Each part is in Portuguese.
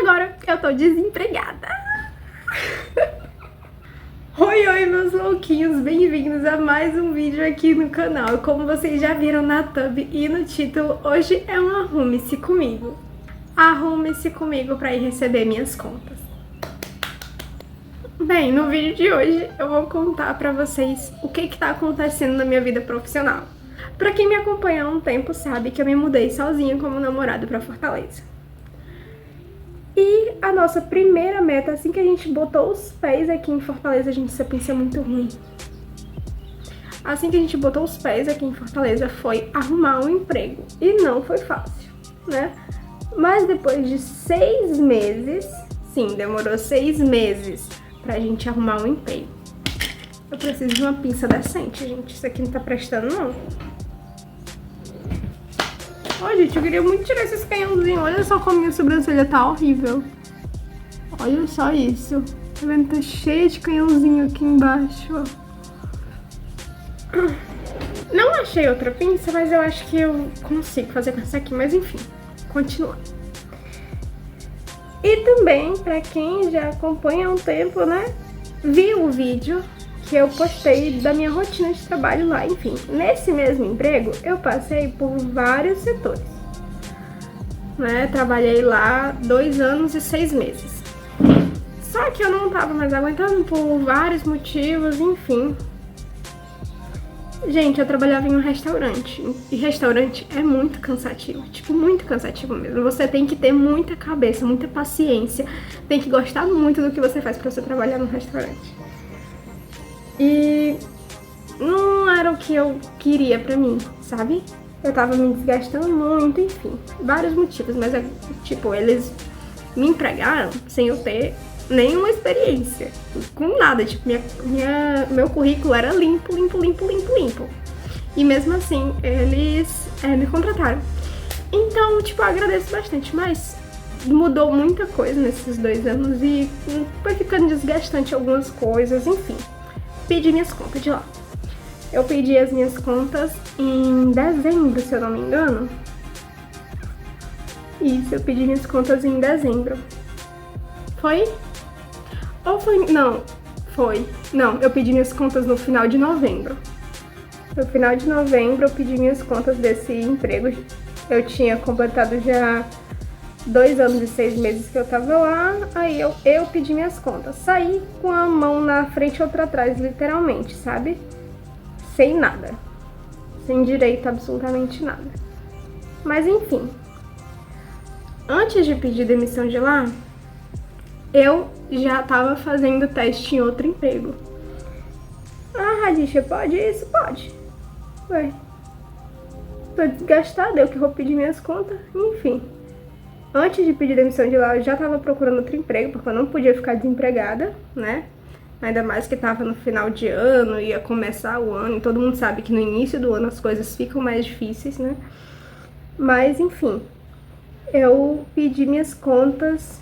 agora eu tô desempregada. Oi, meus louquinhos, bem-vindos a mais um vídeo aqui no canal. Como vocês já viram na thumb e no título, hoje é um Arrume-se Comigo. Arrume-se comigo pra ir receber minhas contas. Bem, no vídeo de hoje eu vou contar pra vocês o que tá acontecendo na minha vida profissional. Pra quem me acompanha há um tempo sabe que eu me mudei sozinha como namorado pra Fortaleza. E a nossa primeira meta, assim que a gente botou os pés aqui em Fortaleza, a gente sempre pensa muito ruim. Assim que a gente botou os pés aqui em Fortaleza foi arrumar um emprego. E não foi fácil, né? Mas depois de 6 meses, sim, demorou 6 meses pra gente arrumar um emprego. Eu preciso de uma pinça decente, gente. Isso aqui não tá prestando, não. Ó, gente, eu queria muito tirar esses canhãozinhos. Olha só como minha sobrancelha tá horrível. Olha só isso. Tá vendo? Tá cheia de canhãozinho aqui embaixo, ó. Não achei outra pinça, mas eu acho que eu consigo fazer com essa aqui. Mas enfim, continua. E também, pra quem já acompanha há um tempo, né, viu o vídeo que eu postei da minha rotina de trabalho lá. Enfim, nesse mesmo emprego, eu passei por vários setores, né, trabalhei lá 2 anos e 6 meses. Só que eu não tava mais aguentando por vários motivos, enfim. Gente, eu trabalhava em um restaurante, e restaurante é muito cansativo, tipo, muito cansativo mesmo. Você tem que ter muita cabeça, muita paciência, tem que gostar muito do que você faz pra você trabalhar num restaurante. E não era o que eu queria pra mim, sabe? Eu tava me desgastando muito, enfim, vários motivos, mas é tipo, eles me empregaram sem eu ter nenhuma experiência, com nada, tipo, meu currículo era limpo. E mesmo assim, eles me contrataram. Então, tipo, eu agradeço bastante, mas mudou muita coisa nesses 2 anos e foi ficando desgastante algumas coisas, enfim. Pedi minhas contas de lá. Eu pedi as minhas contas em dezembro, se eu não me engano. Isso, eu pedi minhas contas em dezembro. Foi? Ou foi... Não, foi. Não, eu pedi minhas contas no final de novembro. No final de novembro eu pedi minhas contas desse emprego. Eu tinha completado já 2 anos e 6 meses que eu tava lá. Aí eu pedi minhas contas. Saí com a mão na frente e outra atrás, literalmente, sabe? Sem nada. Sem direito a absolutamente nada. Mas enfim. Antes de pedir demissão de lá, eu já tava fazendo teste em outro emprego. Ah, Radisha, pode isso? Pode. Ué, tô desgastada, eu que vou pedir minhas contas. Enfim, antes de pedir demissão de lá, eu já tava procurando outro emprego, porque eu não podia ficar desempregada, né? Ainda mais que tava no final de ano, ia começar o ano, e todo mundo sabe que no início do ano as coisas ficam mais difíceis, né? Mas, enfim, eu pedi minhas contas.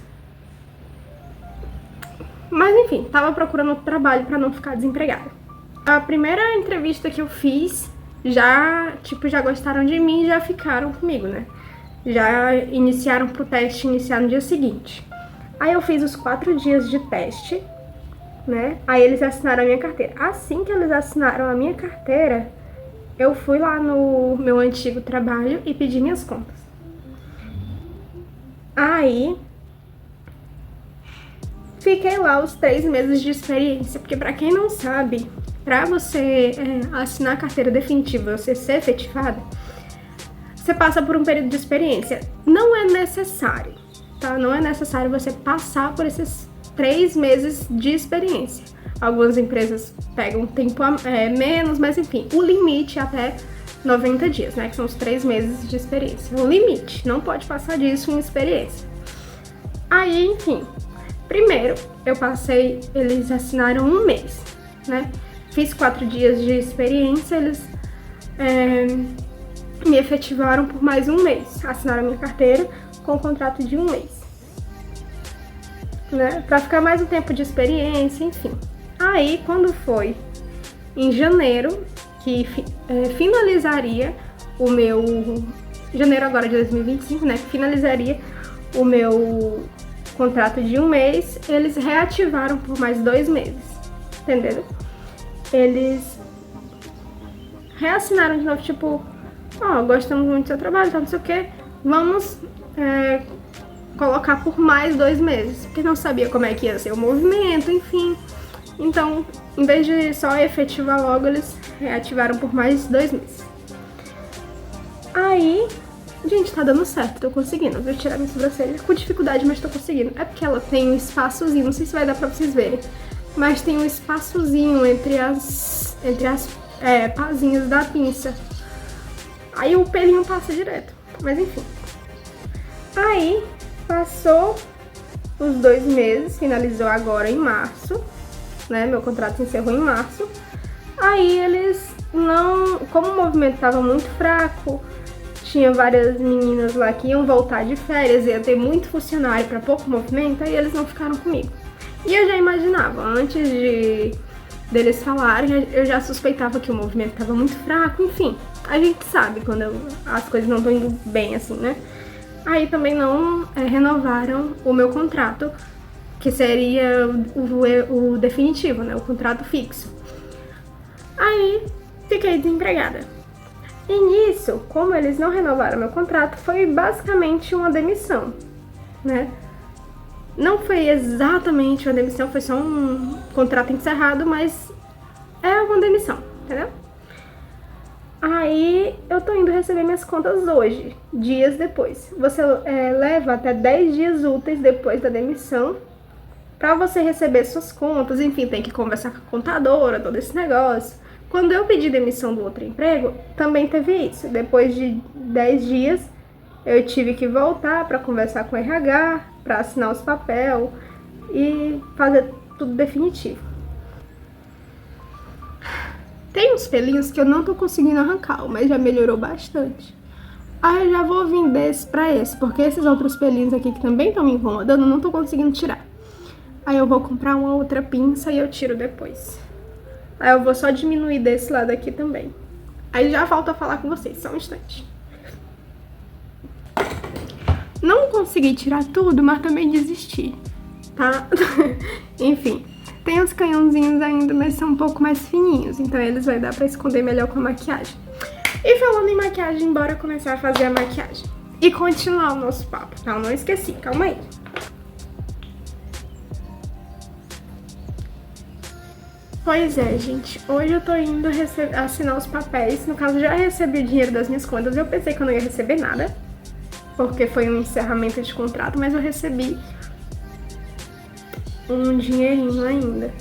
Mas enfim, tava procurando outro trabalho pra não ficar desempregada. A primeira entrevista que eu fiz, já gostaram de mim e já ficaram comigo, né? Já iniciaram pro teste iniciar no dia seguinte. Aí eu fiz os 4 dias de teste, né? Aí eles assinaram a minha carteira. Assim que eles assinaram a minha carteira, eu fui lá no meu antigo trabalho e pedi minhas contas. Aí fiquei lá os 3 meses de experiência, porque pra quem não sabe, pra você assinar a carteira definitiva, você ser efetivada, você passa por um período de experiência. Não é necessário, tá? Não é necessário você passar por esses 3 meses de experiência. Algumas empresas pegam tempo menos, mas enfim, o limite é até 90 dias, né? Que são os 3 meses de experiência. O limite, não pode passar disso em experiência. Aí, enfim, primeiro, eu passei, eles assinaram 1 mês, né? Fiz 4 dias de experiência, eles me efetivaram por mais 1 mês. Assinaram a minha carteira com um contrato de 1 mês, né? Pra ficar mais um tempo de experiência, enfim. Aí, quando foi em janeiro, que finalizaria o meu... Janeiro agora de 2025, né? Que finalizaria o meu contrato de 1 mês, eles reativaram por mais 2 meses, entenderam? Eles reassinaram de novo, tipo, gostamos muito do seu trabalho, tá, não sei o que, vamos colocar por mais 2 meses, porque não sabia como é que ia ser o movimento, enfim. Então, em vez de só efetivar logo, eles reativaram por mais 2 meses. Aí, gente, tá dando certo, tô conseguindo. Vou tirar minha sobrancelha com dificuldade, mas tô conseguindo. É porque ela tem um espaçozinho, não sei se vai dar pra vocês verem, mas tem um espaçozinho entre as pazinhas da pinça. Aí o pelinho passa direto, mas enfim. Aí, passou os 2 meses, finalizou agora em março, né? Meu contrato encerrou em março. Aí eles não... Como o movimento tava muito fraco, tinha várias meninas lá que iam voltar de férias, ia ter muito funcionário para pouco movimento, aí eles não ficaram comigo. E eu já imaginava, antes deles falarem, eu já suspeitava que o movimento tava muito fraco, enfim. A gente sabe quando as coisas não estão indo bem assim, né? Aí também não renovaram o meu contrato, que seria o definitivo, né? O contrato fixo. Aí fiquei desempregada. E nisso, como eles não renovaram meu contrato, foi basicamente uma demissão, né? Não foi exatamente uma demissão, foi só um contrato encerrado, mas é uma demissão, entendeu? Aí eu tô indo receber minhas contas hoje, dias depois. Você leva até 10 dias úteis depois da demissão pra você receber suas contas, enfim, tem que conversar com a contadora, todo esse negócio. Quando eu pedi demissão do outro emprego, também teve isso. Depois de 10 dias, eu tive que voltar pra conversar com o RH, pra assinar os papéis e fazer tudo definitivo. Tem uns pelinhos que eu não tô conseguindo arrancar, mas já melhorou bastante. Aí eu já vou vir desse pra esse, porque esses outros pelinhos aqui que também estão me incomodando, eu não tô conseguindo tirar. Aí eu vou comprar uma outra pinça e eu tiro depois. Aí eu vou só diminuir desse lado aqui também. Aí já volto a falar com vocês, só um instante. Não consegui tirar tudo, mas também desisti, tá? Enfim, tem os canhãozinhos ainda, mas são um pouco mais fininhos, então eles vai dar pra esconder melhor com a maquiagem. E falando em maquiagem, bora começar a fazer a maquiagem. E continuar o nosso papo, tá? Eu não esqueci, calma aí. Pois é, gente, hoje eu tô indo assinar os papéis, no caso já recebi o dinheiro das minhas contas, eu pensei que eu não ia receber nada, porque foi um encerramento de contrato, mas eu recebi um dinheirinho ainda,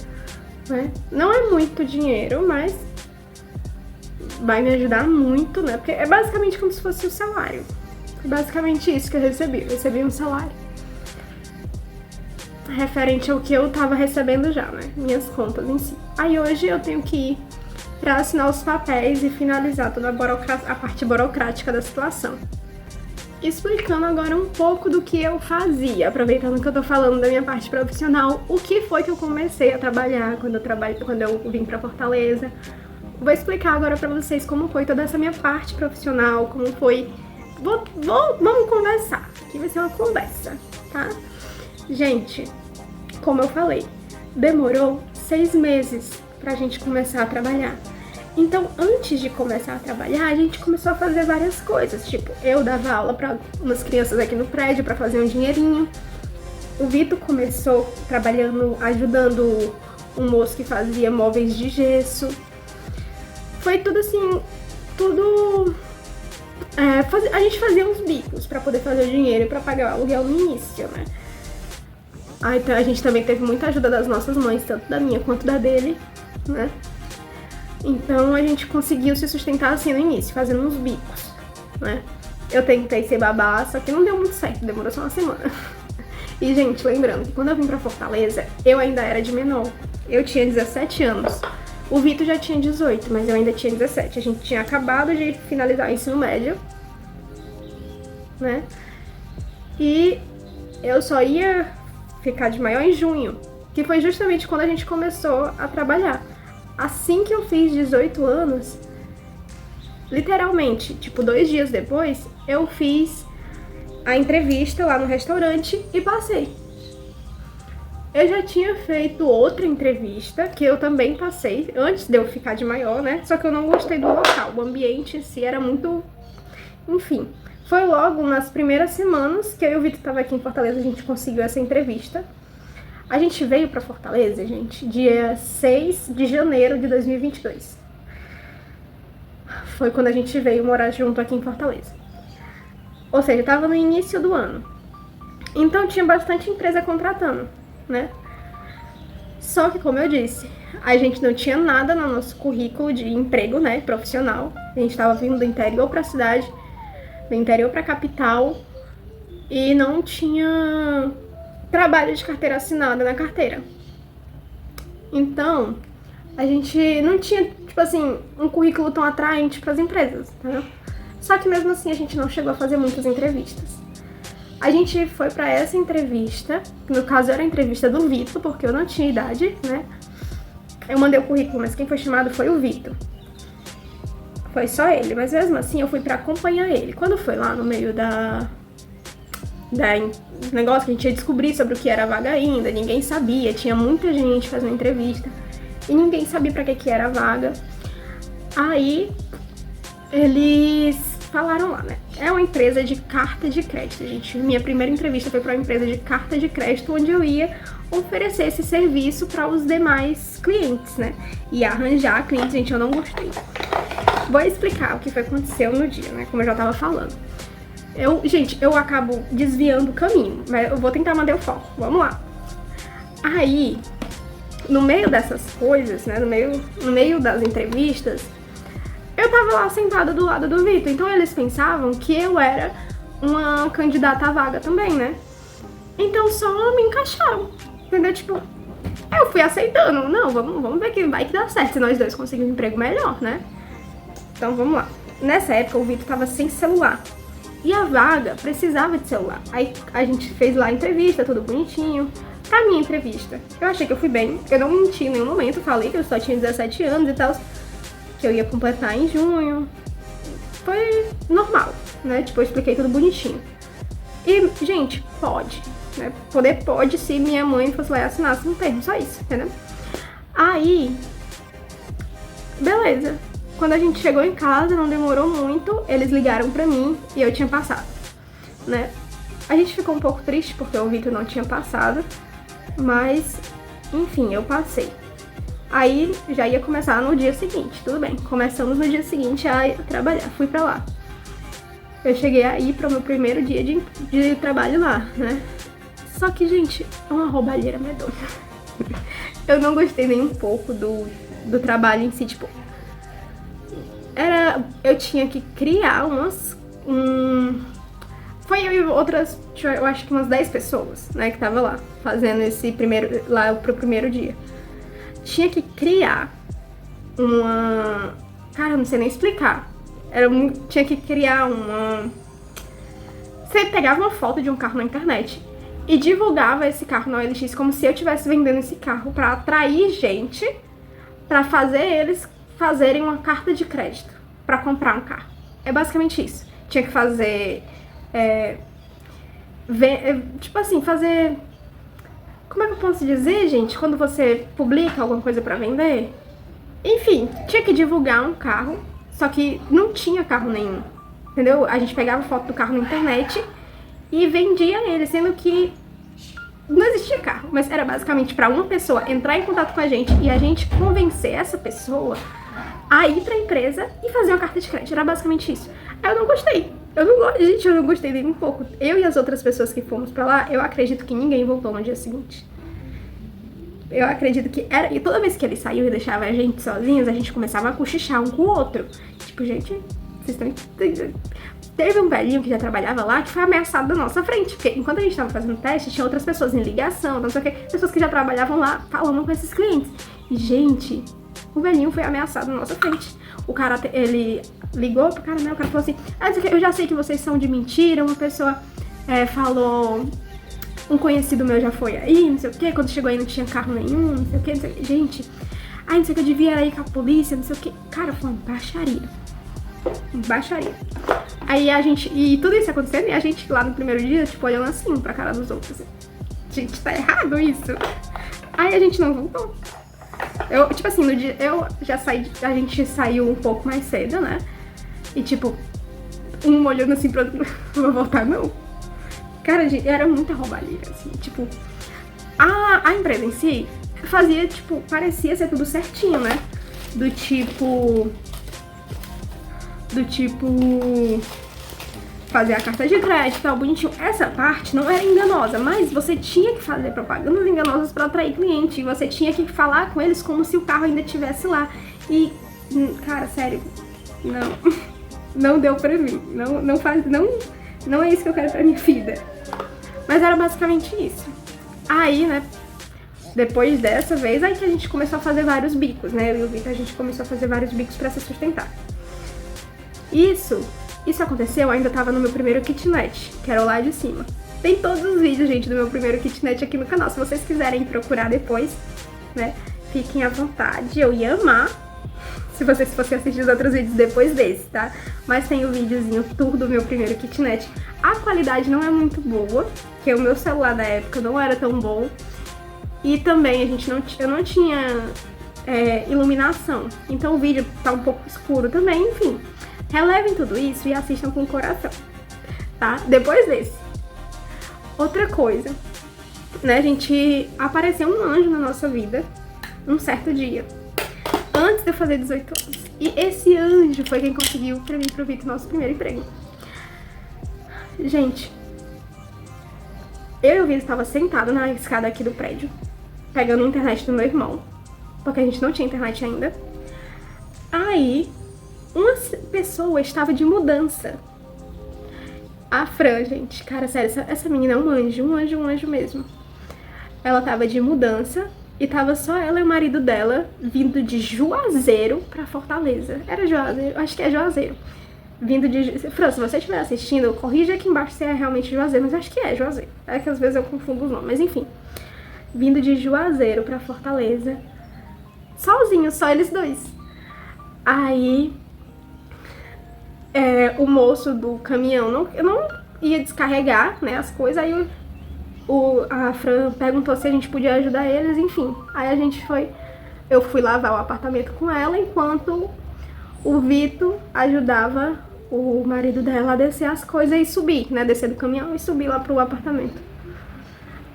né? Não é muito dinheiro, mas vai me ajudar muito, né? Porque é basicamente como se fosse o salário, foi basicamente isso que eu recebi um salário. Referente ao que eu tava recebendo já, né? Minhas contas em si. Aí hoje eu tenho que ir pra assinar os papéis e finalizar toda a parte burocrática da situação. Explicando agora um pouco do que eu fazia, aproveitando que eu tô falando da minha parte profissional, o que foi que eu comecei a trabalhar quando eu vim pra Fortaleza. Vou explicar agora pra vocês como foi toda essa minha parte profissional, como foi... Vamos conversar, aqui vai ser uma conversa, tá? Gente, como eu falei, demorou 6 meses pra gente começar a trabalhar. Então, antes de começar a trabalhar, a gente começou a fazer várias coisas. Tipo, eu dava aula pra umas crianças aqui no prédio pra fazer um dinheirinho. O Vitor começou trabalhando, ajudando um moço que fazia móveis de gesso. Foi tudo assim, a gente fazia uns bicos pra poder fazer o dinheiro e pra pagar o aluguel no início, né? Aí a gente também teve muita ajuda das nossas mães, tanto da minha quanto da dele, né? Então a gente conseguiu se sustentar assim no início, fazendo uns bicos, né? Eu tentei ser babá, só que não deu muito certo, demorou só uma semana. E, gente, lembrando que quando eu vim pra Fortaleza, eu ainda era de menor. Eu tinha 17 anos. O Vitor já tinha 18, mas eu ainda tinha 17. A gente tinha acabado de finalizar o ensino médio, né? E eu só ia ficar de maior em junho, que foi justamente quando a gente começou a trabalhar. Assim que eu fiz 18 anos, literalmente, tipo 2 dias depois, eu fiz a entrevista lá no restaurante e passei. Eu já tinha feito outra entrevista, que eu também passei, antes de eu ficar de maior, né? Só que eu não gostei do local, o ambiente em si era muito... Enfim, foi logo nas primeiras semanas que eu e o Vitor tava aqui em Fortaleza, a gente conseguiu essa entrevista. A gente veio pra Fortaleza, gente, dia 6 de janeiro de 2022. Foi quando a gente veio morar junto aqui em Fortaleza. Ou seja, tava no início do ano. Então tinha bastante empresa contratando, né? Só que, como eu disse, a gente não tinha nada no nosso currículo de emprego, né, profissional. A gente tava vindo do interior pra cidade, do interior pra capital, e não tinha trabalho de carteira assinada na carteira. Então, a gente não tinha, tipo assim, um currículo tão atraente pras empresas, entendeu? Só que mesmo assim a gente não chegou a fazer muitas entrevistas. A gente foi pra essa entrevista, que no caso era a entrevista do Vitor, porque eu não tinha idade, né? Eu mandei o currículo, mas quem foi chamado foi o Vitor. Foi só ele, mas mesmo assim eu fui pra acompanhar ele. Quando foi lá no meio da negócio que a gente ia descobrir sobre o que era a vaga ainda, ninguém sabia, tinha muita gente fazendo entrevista e ninguém sabia pra que era a vaga. Aí eles falaram lá, né? É uma empresa de carta de crédito, gente. Minha primeira entrevista foi para uma empresa de carta de crédito, onde eu ia oferecer esse serviço para os demais clientes, né? E arranjar clientes, gente, eu não gostei. Vou explicar o que foi que aconteceu no dia, né? Como eu já tava falando. Gente, eu acabo desviando o caminho, mas eu vou tentar manter o foco. Vamos lá. Aí, no meio dessas coisas, né? No meio das entrevistas, eu tava lá sentada do lado do Vitor, então eles pensavam que eu era uma candidata à vaga também, né? Então só me encaixaram, entendeu? Tipo, eu fui aceitando. Não, vamos ver que vai que dá certo, se nós dois conseguimos um emprego melhor, né? Então vamos lá. Nessa época o Vitor tava sem celular e a vaga precisava de celular. Aí a gente fez lá a entrevista, tudo bonitinho. Pra minha entrevista, eu achei que eu fui bem, eu não menti em nenhum momento, falei que eu só tinha 17 anos e tal, que eu ia completar em junho. Foi normal, né? Tipo, eu expliquei tudo bonitinho. E, gente, pode, né? Poder pode se minha mãe fosse lá e assinasse um termo, só isso, entendeu? Aí, beleza. Quando a gente chegou em casa, não demorou muito, eles ligaram pra mim e eu tinha passado, né? A gente ficou um pouco triste porque o Vitor não tinha passado, mas, enfim, eu passei. Aí já ia começar no dia seguinte, tudo bem. Começamos no dia seguinte a trabalhar, fui pra lá. Eu cheguei aí pro meu primeiro dia de trabalho lá, né? Só que, gente, é uma roubalheira medonha. Eu não gostei nem um pouco do trabalho em si, tipo... Eu tinha que criar foi eu e outras, eu acho que umas 10 pessoas, né, que tava lá, fazendo esse lá pro primeiro dia. Tinha que criar cara, eu não sei nem explicar. Tinha que criar Você pegava uma foto de um carro na internet e divulgava esse carro na OLX como se eu estivesse vendendo esse carro pra atrair gente, pra fazer eles fazerem uma carta de crédito pra comprar um carro. É basicamente isso. Tinha que fazer... tipo assim, fazer... Como é que eu posso dizer, gente? Quando você publica alguma coisa pra vender? Enfim, tinha que divulgar um carro, só que não tinha carro nenhum, entendeu? A gente pegava foto do carro na internet e vendia ele, sendo que não existia carro, mas era basicamente pra uma pessoa entrar em contato com a gente e a gente convencer essa pessoa a ir pra empresa e fazer uma carta de crédito. Era basicamente isso. Aí eu não gostei. Gente, eu não gostei nem um pouco. Eu e as outras pessoas que fomos pra lá, eu acredito que ninguém voltou no dia seguinte. Eu acredito que era... E toda vez que ele saiu e deixava a gente sozinhos, a gente começava a cochichar um com o outro. Tipo, gente, vocês estão... Teve um velhinho que já trabalhava lá que foi ameaçado da nossa frente. Porque enquanto a gente tava fazendo teste, tinha outras pessoas em ligação, não sei o que, pessoas que já trabalhavam lá falando com esses clientes. E, gente, o velhinho foi ameaçado na nossa frente. O cara, ele ligou pro cara, né? O cara falou assim: eu já sei que vocês são de mentira. Uma pessoa falou... Um conhecido meu já foi aí, não sei o que. Quando chegou aí não tinha carro nenhum, não sei o que, não sei o que. Gente, não sei o que, eu devia ir com a polícia, não sei o que. Cara, foi uma baixaria. Baixaria. Aí a gente... E tudo isso acontecendo e a gente lá no primeiro dia, tipo, olhando assim pra cara dos outros. Assim. gente, tá errado isso. Aí a gente não voltou. Tipo assim, no dia, a gente saiu um pouco mais cedo, né? E tipo, um olhando assim pra outro, não vou voltar não. Cara, gente, era muita roubalheira, assim, tipo, a empresa em si fazia, tipo, parecia ser tudo certinho, né? Do tipo, fazer a carta de crédito e tal, bonitinho. Essa parte não era enganosa, mas você tinha que fazer propagandas enganosas para atrair cliente. E você tinha que falar com eles como se o carro ainda estivesse lá. E, cara, sério, não deu pra mim. Não é isso que eu quero pra minha vida. Mas era basicamente isso. Aí, né, depois dessa vez, aí que a gente começou a fazer vários bicos, né? Eu e o Vitor, a gente começou a fazer vários bicos pra se sustentar. Isso aconteceu, eu ainda tava no meu primeiro kitnet, que era o lá de cima. Tem todos os vídeos, gente, do meu primeiro kitnet aqui no canal. Se vocês quiserem procurar depois, né, fiquem à vontade. Eu ia amar se vocês fossem assistir os outros vídeos depois desse, tá? Mas tem o videozinho tour do meu primeiro kitnet. A qualidade não é muito boa, porque o meu celular da época não era tão bom. E também eu não tinha iluminação, então o vídeo tá um pouco escuro também, enfim. Relevem tudo isso e assistam com o coração, tá? Depois desse. Outra coisa, né? A gente apareceu um anjo na nossa vida um certo dia, antes de eu fazer 18 anos. E esse anjo foi quem conseguiu pra mim e pro Vitor nosso primeiro emprego. Gente, eu e o Vitor estava sentado na escada aqui do prédio, pegando a internet do meu irmão, porque a gente não tinha internet ainda. Aí, uma pessoa estava de mudança. A Fran, gente, cara, sério, essa menina é um anjo mesmo. Ela tava de mudança e tava só ela e o marido dela vindo de Juazeiro pra Fortaleza. Era Juazeiro, acho que é Juazeiro. Vindo de... Fran, se você estiver assistindo, corrija aqui embaixo se é realmente Juazeiro, mas acho que é Juazeiro. É que às vezes eu confundo os nomes, mas enfim. Vindo de Juazeiro pra Fortaleza. Sozinhos, só eles dois. Aí... o moço do caminhão não ia descarregar, né, as coisas, aí a Fran perguntou se a gente podia ajudar eles, enfim. Aí eu fui lavar o apartamento com ela, enquanto o Vitor ajudava o marido dela a descer as coisas e subir, né, descer do caminhão e subir lá pro apartamento.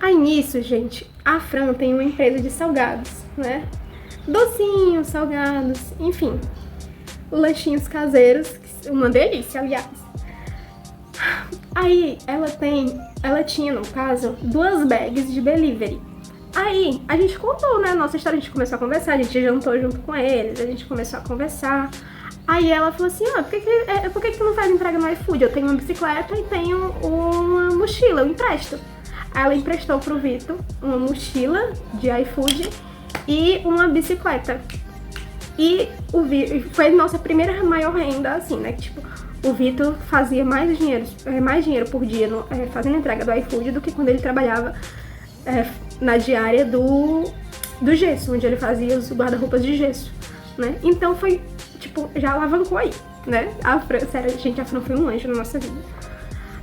Aí nisso, gente, a Fran tem uma empresa de salgados, né, docinhos, salgados, enfim, lanchinhos caseiros, uma delícia, aliás. Aí ela tinha, no caso, 2 bags de delivery. Aí a gente contou, né, nossa história, a gente começou a conversar, a gente jantou junto com eles, a gente começou a conversar. Aí ela falou assim, por que tu não faz entrega no iFood? Eu tenho uma bicicleta e tenho uma mochila, eu empresto. Aí ela emprestou pro Vitor uma mochila de iFood e uma bicicleta. E foi nossa primeira maior renda, assim, né? Tipo, o Vitor fazia mais dinheiro por dia fazendo entrega do iFood do que quando ele trabalhava na diária do gesso, onde ele fazia os guarda-roupas de gesso, né? Então foi, tipo, já alavancou aí, né? Sério, gente, a Fran foi um anjo na nossa vida.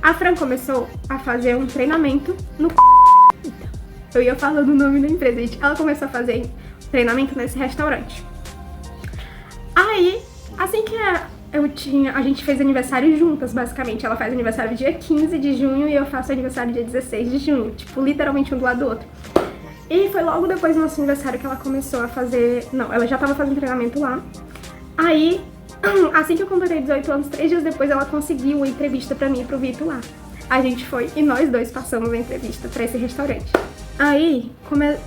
A Fran começou a fazer um treinamento no... Eu ia falando o nome da empresa, gente. Ela começou a fazer treinamento nesse restaurante. Aí, assim que a gente fez aniversário juntas, basicamente. Ela faz aniversário dia 15 de junho e eu faço aniversário dia 16 de junho. Tipo, literalmente um do lado do outro. E foi logo depois do nosso aniversário que ela começou a fazer... Não, ela já tava fazendo treinamento lá. Aí, assim que eu completei 18 anos, 3 dias depois ela conseguiu uma entrevista pra mim e pro Vitor lá. A gente foi e nós dois passamos a entrevista pra esse restaurante. Aí,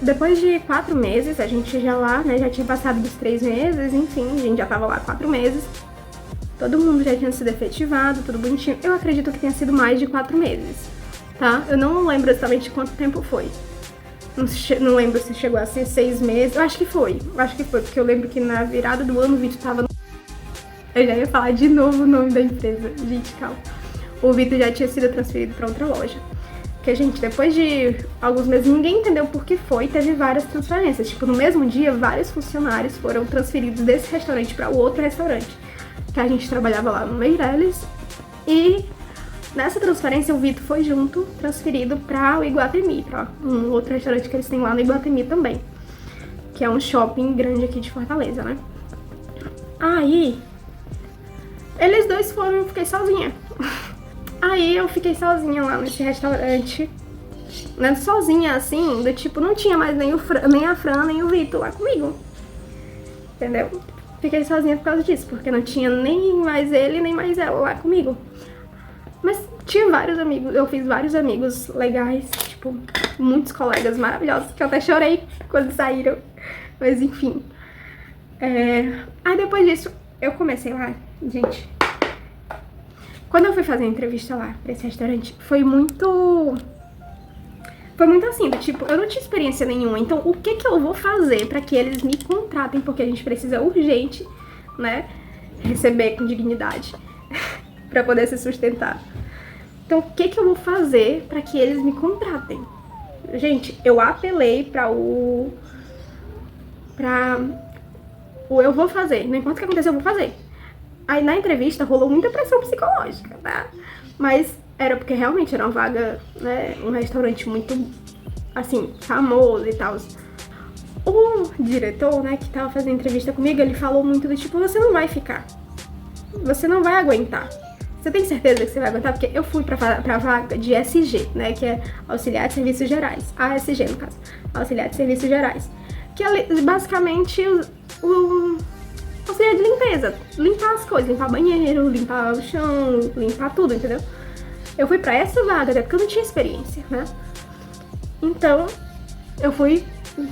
depois de 4 meses, a gente já lá, né, já tinha passado dos 3 meses, enfim, a gente já tava lá 4 meses. Todo mundo já tinha sido efetivado, tudo bonitinho. Eu acredito que tenha sido mais de 4 meses, tá? Eu não lembro exatamente quanto tempo foi. Não lembro se chegou a ser 6 meses. Eu acho que foi, porque eu lembro que na virada do ano o Vitor tava no... Eu já ia falar de novo o nome da empresa, gente, calma. O Vitor já tinha sido transferido pra outra loja. Porque, gente, depois de alguns meses, ninguém entendeu por que foi, teve várias transferências. Tipo, no mesmo dia, vários funcionários foram transferidos desse restaurante para o outro restaurante. Que a gente trabalhava lá no Meireles. E Nessa transferência, o Vitor foi junto, transferido para o Iguatemi, para um outro restaurante que eles têm lá no Iguatemi também, que é um shopping grande aqui de Fortaleza, né? Aí, eles dois foram e eu fiquei sozinha. Aí eu fiquei sozinha lá nesse restaurante, né? Sozinha, assim, do tipo, não tinha mais nem a Fran, nem o Vitor lá comigo. Entendeu? Fiquei sozinha por causa disso, porque não tinha nem mais ele, nem mais ela lá comigo. Mas tinha vários amigos, eu fiz vários amigos legais, tipo, muitos colegas maravilhosos, que eu até chorei quando saíram. Mas enfim. Aí depois disso, eu comecei lá, gente. Quando eu fui fazer a entrevista lá pra esse restaurante, foi muito assim, do tipo, eu não tinha experiência nenhuma, então o que eu vou fazer pra que eles me contratem, porque a gente precisa urgente, né, receber com dignidade, pra poder se sustentar. Então, o que eu vou fazer pra que eles me contratem? Gente, eu apelei eu vou fazer, não importa o que acontecer, eu vou fazer. Aí na entrevista rolou muita pressão psicológica, tá? Mas era porque realmente era uma vaga, né, um restaurante muito, assim, famoso e tal. O diretor, né, que tava fazendo entrevista comigo, ele falou muito do tipo, você não vai ficar. Você não vai aguentar. Você tem certeza que você vai aguentar? Porque eu fui pra vaga de SG, né, que é Auxiliar de Serviços Gerais. ASG, no caso. Auxiliar de Serviços Gerais. Que é basicamente o auxiliar de limpeza. Limpar as coisas, limpar banheiro, limpar o chão, limpar tudo, entendeu? Eu fui pra essa vaga, até porque eu não tinha experiência, né? Então, eu fui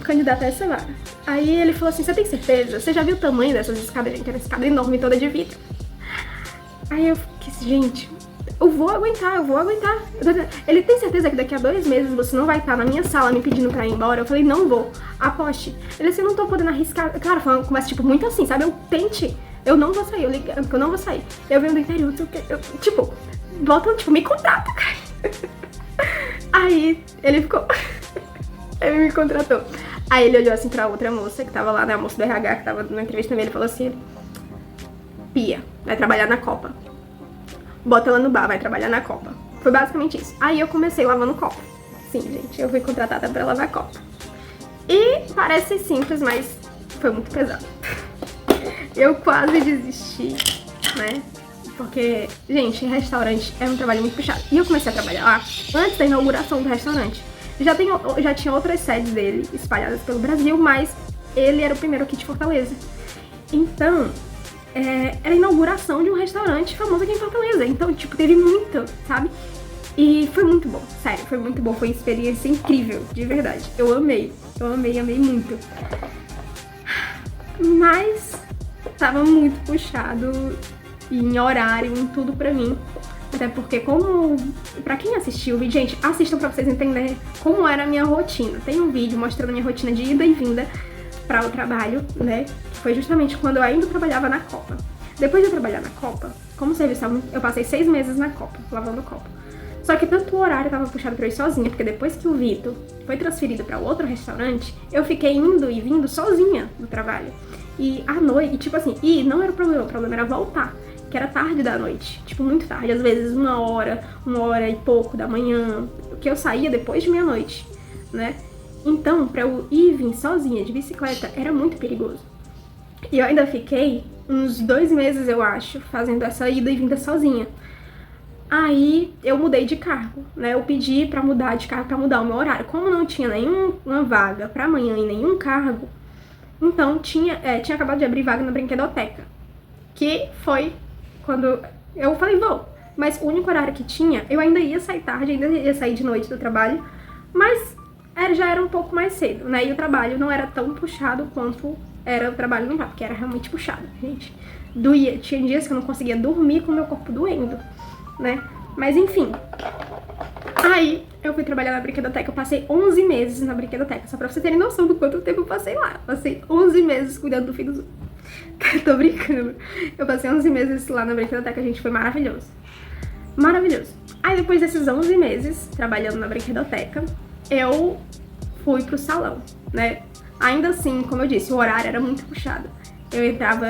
candidata a essa vaga. Aí ele falou assim, você tem certeza? Você já viu o tamanho dessas escadas, gente? Era uma escada enorme, toda de vidro. Aí eu fiquei assim, gente, eu vou aguentar. Ele tem certeza que daqui a 2 meses você não vai estar na minha sala me pedindo pra ir embora? Eu falei, não vou, aposte. Ele assim, eu não tô podendo arriscar. Cara, começa tipo muito assim, sabe? Eu tente, eu não vou sair, eu não vou sair. Eu venho do interior, tipo, voltam, tipo, me contrata, cara. Aí ele ficou, ele me contratou. Aí ele olhou assim pra outra moça que tava lá, né, a moça do RH que tava na entrevista também, ele falou assim, Pia, vai trabalhar na Copa. Bota ela no bar, vai trabalhar na Copa. Foi basicamente isso. Aí eu comecei lavando copo. Sim, gente, eu fui contratada pra lavar copo. E parece simples, mas foi muito pesado. Eu quase desisti, né? Porque, gente, restaurante é um trabalho muito puxado. E eu comecei a trabalhar lá antes da inauguração do restaurante. Já tinha outras sedes dele espalhadas pelo Brasil, mas ele era o primeiro aqui de Fortaleza. Então, era a inauguração de um restaurante famoso aqui em Fortaleza. Então, tipo, teve muito, sabe? E foi muito bom, sério, foi muito bom. Foi uma experiência incrível, de verdade. Eu amei muito. Mas tava muito puxado em horário, em tudo pra mim. Até porque pra quem assistiu o vídeo, gente, assistam pra vocês entenderem como era a minha rotina. Tem um vídeo mostrando a minha rotina de ida e vinda para o trabalho, né? Foi justamente quando eu ainda trabalhava na Copa. Depois de eu trabalhar na Copa, como serviço, eu passei 6 meses na Copa, lavando Copa. Só que tanto o horário tava puxado pra eu ir sozinha, porque depois que o Vitor foi transferido pra outro restaurante, eu fiquei indo e vindo sozinha do trabalho. E à noite, tipo assim, e não era o problema era voltar, que era tarde da noite, tipo muito tarde, às vezes 1 hora e pouco da manhã, que eu saía depois de meia-noite, né? Então, pra eu ir e vir sozinha de bicicleta era muito perigoso. E eu ainda fiquei uns 2 meses, eu acho, fazendo essa ida e vinda sozinha. Aí eu mudei de cargo, né? Eu pedi pra mudar de cargo, pra mudar o meu horário. Como não tinha nenhuma vaga pra amanhã e nenhum cargo, então tinha acabado de abrir vaga na brinquedoteca. Que foi quando eu falei, vou. Mas o único horário que tinha, eu ainda ia sair tarde, ainda ia sair de noite do trabalho, mas já era um pouco mais cedo, né? E o trabalho não era tão puxado quanto era o trabalho no bar, porque era realmente puxado, gente. Doía, tinha dias que eu não conseguia dormir com o meu corpo doendo, né? Mas enfim. Aí eu fui trabalhar na brinquedoteca, eu passei 11 meses na brinquedoteca, só pra vocês terem noção do quanto tempo eu passei lá. Passei 11 meses cuidando do filho do... Tô brincando. Eu passei 11 meses lá na brinquedoteca, gente, foi maravilhoso. Maravilhoso. Aí depois desses 11 meses trabalhando na brinquedoteca, eu fui pro salão, né? Ainda assim, como eu disse, o horário era muito puxado. Eu entrava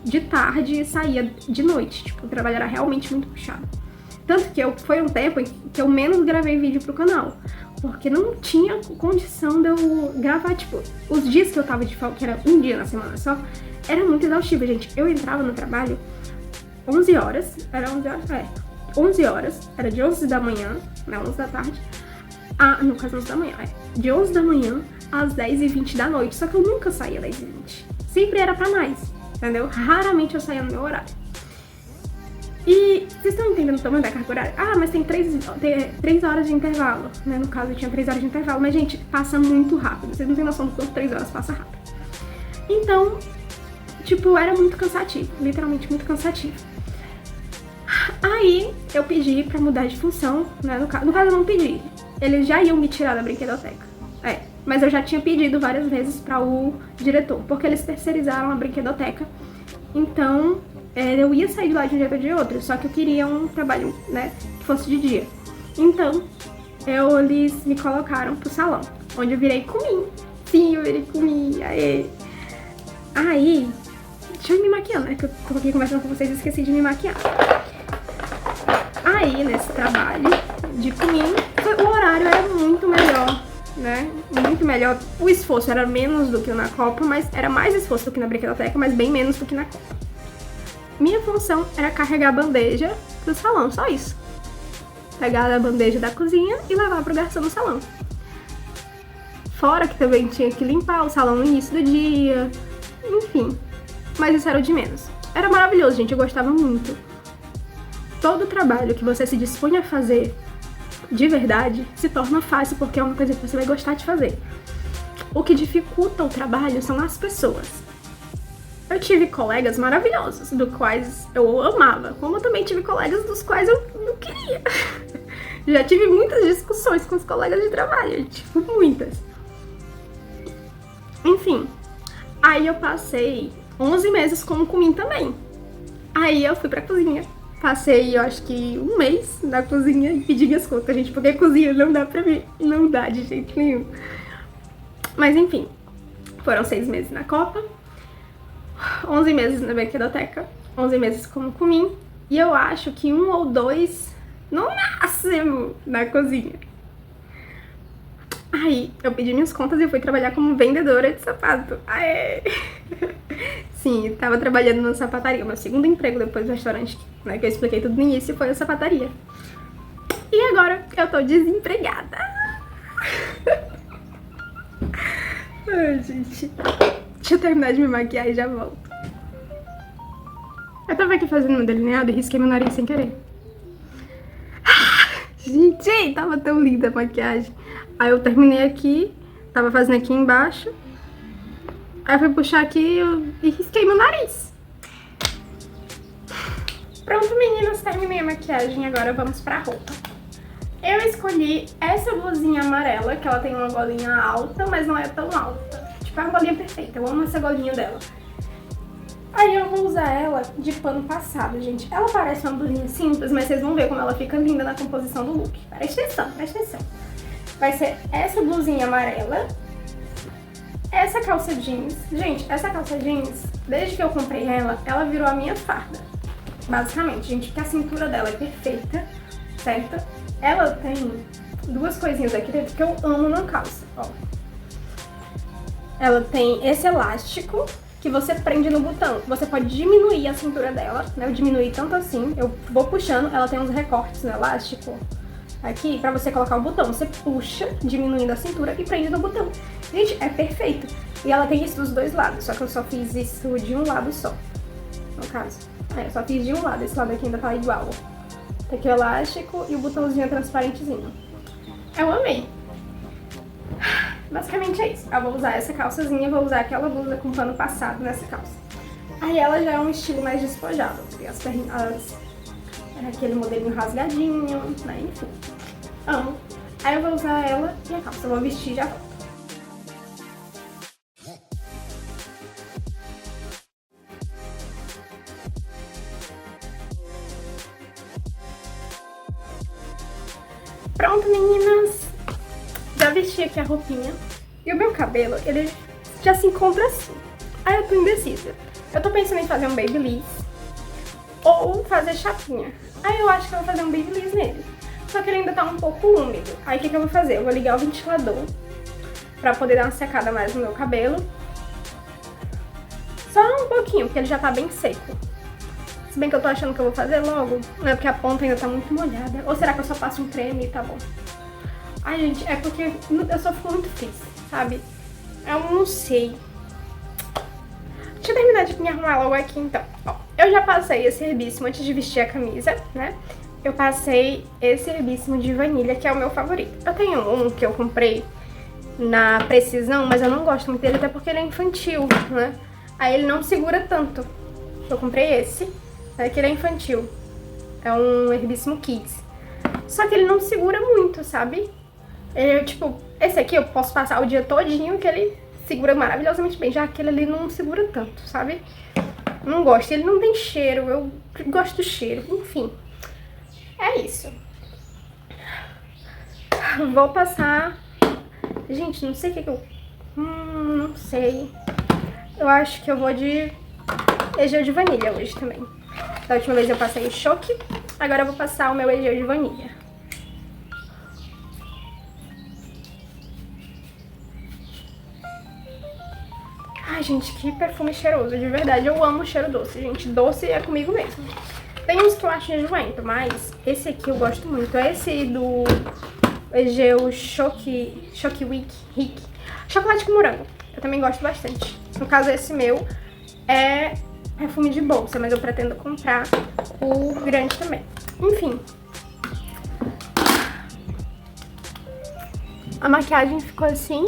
de tarde e saía de noite, tipo, o trabalho era realmente muito puxado. Tanto que foi um tempo em que eu menos gravei vídeo pro canal. Porque não tinha condição de eu gravar, tipo, os dias que eu tava de folga, que era um dia na semana só, era muito exaustivo, gente. Eu entrava no trabalho 11 horas, era 11 horas? É, 11 horas, era de 11 da manhã, não, 11 da tarde, no caso 11 da manhã, de 11 da manhã às 10h20 da noite, só que eu nunca saía 10h20, sempre era pra mais, entendeu? Raramente eu saía no meu horário. E vocês estão entendendo o tamanho da carga horária? Ah, mas tem 3 horas de intervalo, né? No caso, eu tinha 3 horas de intervalo. Mas, gente, passa muito rápido. Vocês não têm noção do quanto 3 horas passa rápido. Então, tipo, era muito cansativo. Literalmente muito cansativo. Aí, eu pedi pra mudar de função, né? No caso, eu não pedi. Eles já iam me tirar da brinquedoteca. Mas eu já tinha pedido várias vezes pra o diretor. Porque eles terceirizaram a brinquedoteca. Então... eu ia sair de lá de um jeito ou de outro, só que eu queria um trabalho, né, que fosse de dia. Então, eles me colocaram pro salão, onde eu virei Kumin. Sim, eu virei Kumin, aê. Aí, deixa eu me maquiar, né, que eu tô aqui conversando com vocês e esqueci de me maquiar. Aí, nesse trabalho de Kumin, o horário era muito melhor, né, muito melhor. O esforço era menos do que na Copa, mas era mais esforço do que na brinquedoteca, mas bem menos do que na Copa. Minha função era carregar a bandeja pro salão, só isso. Pegar a bandeja da cozinha e levar pro garçom no salão. Fora que também tinha que limpar o salão no início do dia, enfim. Mas isso era o de menos. Era maravilhoso, gente, eu gostava muito. Todo trabalho que você se dispõe a fazer de verdade se torna fácil porque é uma coisa que você vai gostar de fazer. O que dificulta o trabalho são as pessoas. Eu tive colegas maravilhosos, dos quais eu amava, como eu também tive colegas dos quais eu não queria. Já tive muitas discussões com os colegas de trabalho, tipo, muitas. Enfim, aí eu passei 11 meses como Kumin também. Aí eu fui pra cozinha. Passei, eu acho que um mês na cozinha e pedi minhas contas, gente, porque cozinha não dá pra mim, não dá de jeito nenhum. Mas enfim, foram 6 meses na Copa. 11 meses na brinquedoteca, 11 meses como Kumin, e eu acho que 1 ou 2, no máximo, na cozinha. Aí, eu pedi minhas contas e fui trabalhar como vendedora de sapato. Aê! Sim, tava trabalhando na sapataria. Meu segundo emprego depois do restaurante, né, que eu expliquei tudo no início, foi a sapataria. E agora eu tô desempregada. Ai, gente... Deixa eu terminar de me maquiar e já volto. Eu tava aqui fazendo meu delineado e risquei meu nariz sem querer. Gente, tava tão linda a maquiagem. Aí eu terminei aqui, tava fazendo aqui embaixo. Aí eu fui puxar aqui e risquei meu nariz. Pronto, meninas, terminei a maquiagem. Agora vamos pra roupa. Eu escolhi essa blusinha amarela, que ela tem uma golinha alta, mas não é tão alta. Tipo, é uma golinha perfeita, eu amo essa golinha dela. Aí eu vou usar ela de pano passado, gente. Ela parece uma blusinha simples, mas vocês vão ver como ela fica linda na composição do look. Presta atenção, presta atenção. Vai ser essa blusinha amarela, essa calça jeans. Gente, essa calça jeans, desde que eu comprei ela, ela virou a minha farda. Basicamente, gente, porque a cintura dela é perfeita, certo? Ela tem duas coisinhas aqui dentro que eu amo na calça, ó. Ela tem esse elástico que você prende no botão. Você pode diminuir a cintura dela, né? Eu diminuí tanto assim, eu vou puxando, ela tem uns recortes no elástico aqui pra você colocar o botão. Você puxa, diminuindo a cintura e prende no botão. Gente, é perfeito. E ela tem isso dos dois lados, só que eu só fiz isso de um lado só, no caso. Eu só fiz de um lado, esse lado aqui ainda tá igual, ó. Tá aqui o elástico e o botãozinho transparentezinho. Eu amei. Basicamente é isso. Eu vou usar essa calçazinha e vou usar aquela blusa com pano passado nessa calça. Aí ela já é um estilo mais despojado. As perninhas, aquele modelinho rasgadinho, né? Enfim. Amo. Aí eu vou usar ela e a calça. Eu vou vestir e já volto. Pronto, meninas! Já vesti aqui a roupinha. E o meu cabelo, ele já se encontra assim. Aí eu tô indecisa. Eu tô pensando em fazer um babyliss ou fazer chapinha. Aí eu acho que eu vou fazer um babyliss nele. Só que ele ainda tá um pouco úmido. Aí o que eu vou fazer? Eu vou ligar o ventilador pra poder dar uma secada mais no meu cabelo. Só um pouquinho, porque ele já tá bem seco. Se bem que eu tô achando que eu vou fazer logo, né? Porque a ponta ainda tá muito molhada. Ou será que eu só passo um creme e tá bom? Ai, gente, é porque eu só fico muito feliz, sabe? Eu não sei. Deixa eu terminar de me arrumar logo aqui, então. Ó, eu já passei esse herbíssimo antes de vestir a camisa, né? Eu passei esse herbíssimo de vanilha, que é o meu favorito. Eu tenho um que eu comprei na Precisão, mas eu não gosto muito dele, até porque ele é infantil, né? Aí ele não segura tanto. Eu comprei esse, né, que ele é infantil. É um herbíssimo Kids. Só que ele não segura muito, sabe? Ele, tipo, esse aqui eu posso passar o dia todinho que ele segura maravilhosamente bem. Já aquele ali não segura tanto, sabe? Não gosto. Ele não tem cheiro, eu gosto do cheiro. Enfim, é isso. Vou passar... Gente, não sei o que eu... não sei. Eu acho que eu vou de Egeu de vanilha hoje também. Da última vez eu passei o choque, agora eu vou passar o meu Egeu de vanilha. Ai, gente, que perfume cheiroso. De verdade, eu amo cheiro doce, gente. Doce é comigo mesmo. Tem uns que eu acho enjoento, mas esse aqui eu gosto muito. É esse do Egeu Choque Wick. Chocolate com morango. Eu também gosto bastante. No caso, esse meu é perfume de bolsa, mas eu pretendo comprar o grande também. Enfim. A maquiagem ficou assim.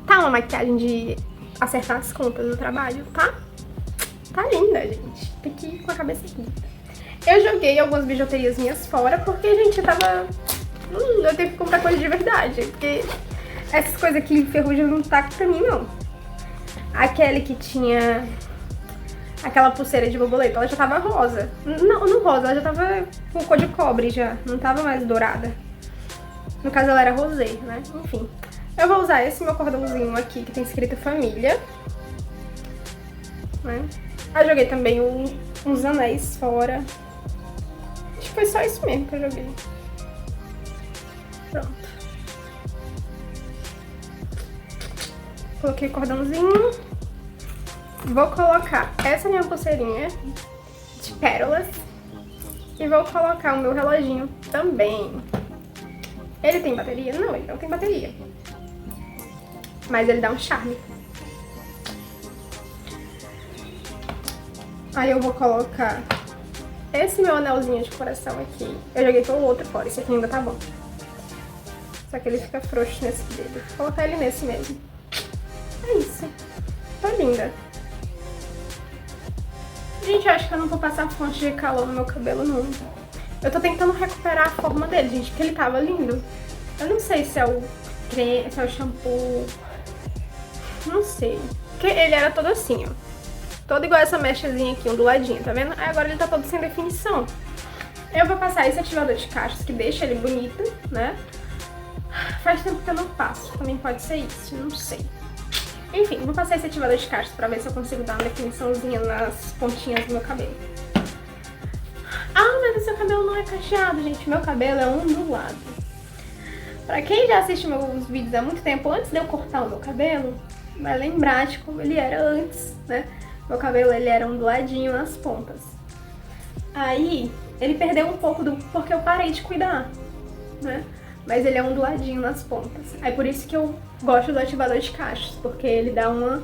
Tá uma maquiagem de acertar as contas do trabalho, tá? Tá linda, gente. Tem que ir com a cabeça linda. Eu joguei algumas bijuterias minhas fora porque, gente, eu tava... eu tenho que comprar coisa de verdade, porque essas coisas aqui enferrujam não tá pra mim, não. Aquele que tinha aquela pulseira de borboleta, ela já tava rosa. Não rosa, ela já tava com cor de cobre já, não tava mais dourada. No caso, ela era rosé, né? Enfim. Eu vou usar esse meu cordãozinho aqui, que tem escrito família. Né? Eu joguei também uns anéis fora. Acho que foi só isso mesmo que eu joguei. Pronto. Coloquei o cordãozinho. Vou colocar essa minha pulseirinha de pérolas. E vou colocar o meu reloginho também. Ele tem bateria? Não, ele não tem bateria. Mas ele dá um charme. Aí eu vou colocar esse meu anelzinho de coração aqui. Eu joguei todo o outro fora, esse aqui ainda tá bom. Só que ele fica frouxo nesse dedo. Vou colocar ele nesse mesmo. É isso. Tô linda. Gente, eu acho que eu não vou passar fonte de calor no meu cabelo, não. Eu tô tentando recuperar a forma dele, gente, porque ele tava lindo. Eu não sei se é o creme, se é o shampoo... Não sei. Porque ele era todo assim, ó. Todo igual essa mechazinha aqui, onduladinha, tá vendo? Aí agora ele tá todo sem definição. Eu vou passar esse ativador de cachos, que deixa ele bonito, né? Faz tempo que eu não passo. Também pode ser isso, não sei. Enfim, vou passar esse ativador de cachos pra ver se eu consigo dar uma definiçãozinha nas pontinhas do meu cabelo. Ah, mas o seu cabelo não é cacheado, gente. Meu cabelo é ondulado. Pra quem já assiste meus vídeos há muito tempo, antes de eu cortar o meu cabelo, vai lembrar de como ele era antes, né? Meu cabelo, ele era onduladinho nas pontas. Aí, ele perdeu um pouco porque eu parei de cuidar, né? Mas ele é onduladinho nas pontas. É por isso que eu gosto do ativador de cachos, porque ele dá uma,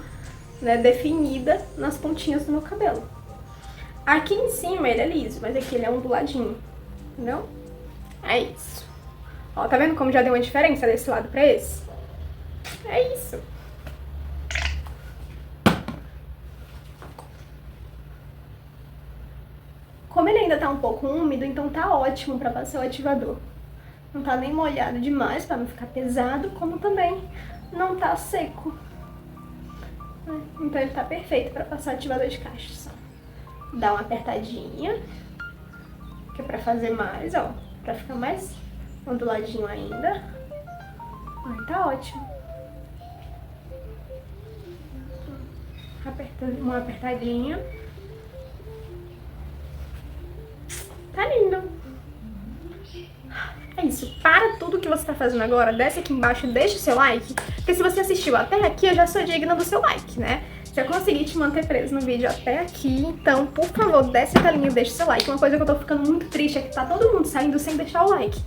né, definida nas pontinhas do meu cabelo. Aqui em cima ele é liso, mas aqui ele é onduladinho, entendeu? É isso. Ó, tá vendo como já deu uma diferença desse lado pra esse? É isso. Como ele ainda tá um pouco úmido, então tá ótimo pra passar o ativador. Não tá nem molhado demais pra não ficar pesado, como também não tá seco. Então ele tá perfeito pra passar o ativador de cachos. Dá uma apertadinha, que é pra fazer mais, ó, pra ficar mais onduladinho ainda. Ai, tá ótimo. Uma apertadinha. Tá lindo. É isso, para tudo que você tá fazendo agora, desce aqui embaixo e deixa o seu like, porque se você assistiu até aqui, eu já sou digna do seu like, né? Se eu conseguir te manter preso no vídeo até aqui, então, por favor, desce a telinha e deixa o seu like. Uma coisa que eu tô ficando muito triste é que tá todo mundo saindo sem deixar o like,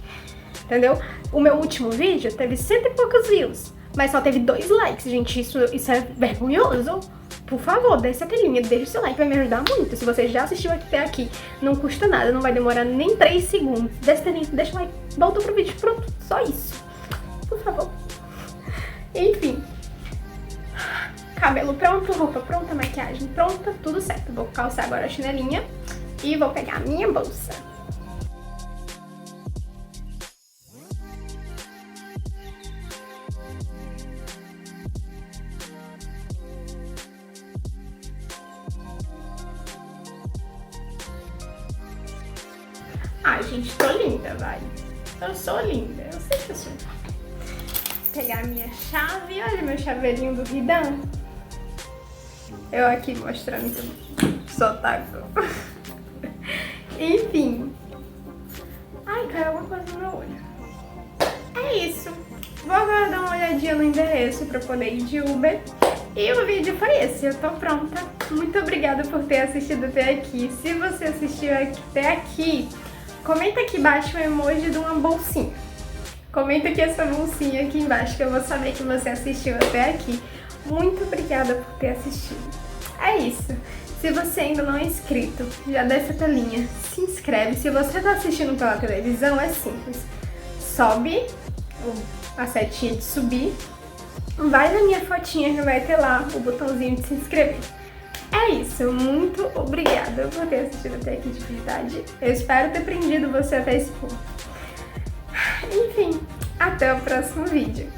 entendeu? O meu último vídeo teve 100 e poucos views, mas só teve 2 likes, gente, isso é vergonhoso. Por favor, desce a telinha, deixa o seu like, vai me ajudar muito. Se você já assistiu até aqui, não custa nada, não vai demorar nem 3 segundos. Desce a telinha, deixa o like, volta pro vídeo, pronto, só isso. Por favor. Enfim. Cabelo pronto, roupa pronta, maquiagem pronta, tudo certo. Vou calçar agora a chinelinha e vou pegar a minha bolsa. Ai, gente, tô linda, vai. Eu sou linda, eu sei que eu sou. Vou pegar a minha chave, olha meu chaveirinho do Ridan. Eu aqui mostrando que eu sou taco. Enfim. Ai, caiu alguma coisa no meu olho. É isso. Vou agora dar uma olhadinha no endereço pra poder ir de Uber. E o vídeo foi esse, eu tô pronta. Muito obrigada por ter assistido até aqui. Se você assistiu até aqui, comenta aqui embaixo o emoji de uma bolsinha. Comenta aqui essa bolsinha aqui embaixo que eu vou saber que você assistiu até aqui. Muito obrigada por ter assistido. É isso. Se você ainda não é inscrito, já desce a telinha, se inscreve. Se você tá assistindo pela televisão, é simples. Sobe a setinha de subir, vai na minha fotinha que vai ter lá o botãozinho de se inscrever. É isso, muito obrigada por ter assistido até aqui de verdade. Eu espero ter prendido você até esse ponto. Enfim, até o próximo vídeo.